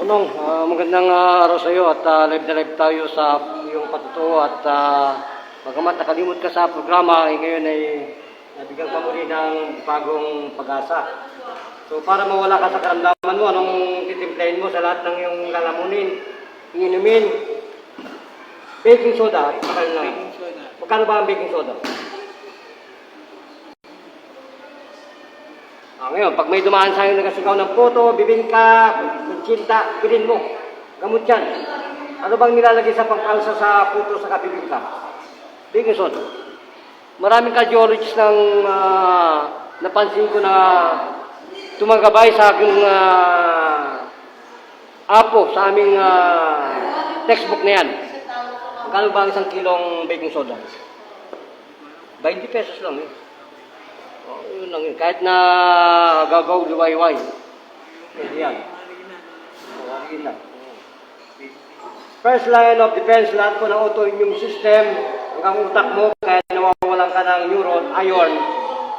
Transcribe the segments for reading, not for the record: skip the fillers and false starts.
Unong, magandang araw sa iyo at live na live tayo sa iyong patutuo at bagamat nakalimot ka sa programa, ngayon ay nabigyan ka muli ng bagong pag-asa. So para mawala ka sa karamdaman mo, anong titimplahin mo sa lahat ng iyong lalamunin, inumin? Baking soda, ipakal na. Magkano ba ang baking soda? Ngayon, pag may dumaan sa'yo nagasigaw ng photo, bibingka, kutsinta, bilhin mo. Gamot yan. Ano bang nilalagay sa pangkalsa sa photo sa kabibingka? Baking soda. Maraming cardiologists ng napansin ko na tumagabay sa aking apo, sa aming textbook na yan. Magkano ba ang 1 kilong baking soda? 20 pesos lang eh. Yun lang yun. Kahit na gagaw, liwayway. Pwede yan. Yun lang. First line of defense, lahat po ng autoimmune system, hanggang utak mo, kaya nawawalan ka ng neuron, iron,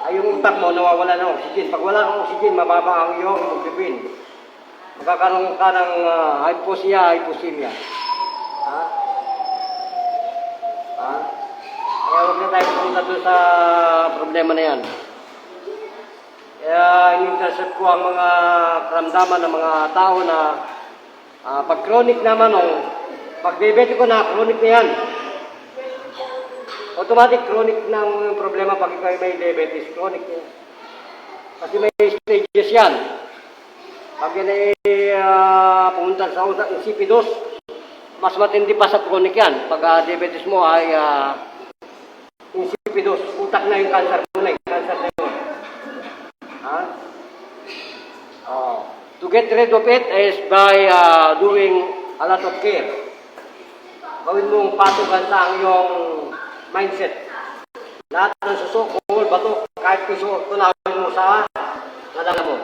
ay yung utak mo nawawalan ng oxygen. Pag wala kang oxygen, mababa ang iyong hemoglobin. Magkakaroon ka ng hypoxemia. Ha? Ha? Kaya huwag na tayo pumunta doon sa problema na yan. Kaya in-intercept ko ang mga karamdaman ng mga tao na pag chronic naman pag diabetic ko na, chronic na yan. Automatic chronic na ang problema pag ikaw may diabetes, chronic yan. Kasi may stages yan. Pag yan ay pumunta sa insipidus, mas matindi pa sa chronic yan. Pag diabetes mo ay insipidus, utak na yung cancer mo na, cancer na yun. To get rid of it is by doing a lot of care. Gawin mong patugan sa ang iyong mindset. Lahat ng susukol, bato, kahit piso, tunawin mo sa nadala mo.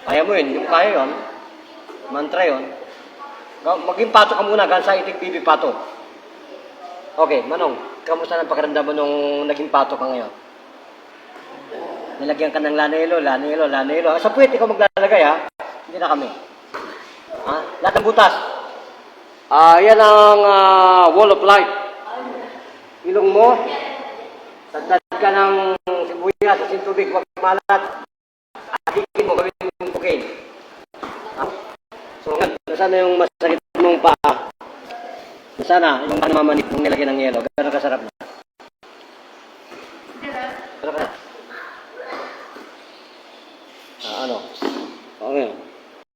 Kaya mo yun, yung kaya yun, mantra yun. Maging pato ka muna, hanggang sa itig bibi pato. Okay, Manong, kamusta ng pakiramdam mo nung naging pato ka ngayon? Nilagyan ka ng lanelo. Sa puwet, ikaw maglalagay ha. Hindi na kami. Ha? Lahat ng butas. Yan ang wall of life. Ilong mo, tagdad ka ng sibuyas sa tubig, huwag malat. Adikin mo, gawin mong cocaine. So, nasaan na yung masakit mong paa? Nasaan na yung namamanip mong nilagyan ng yelo? Gano'n kasarap na? Sarap na. Ano?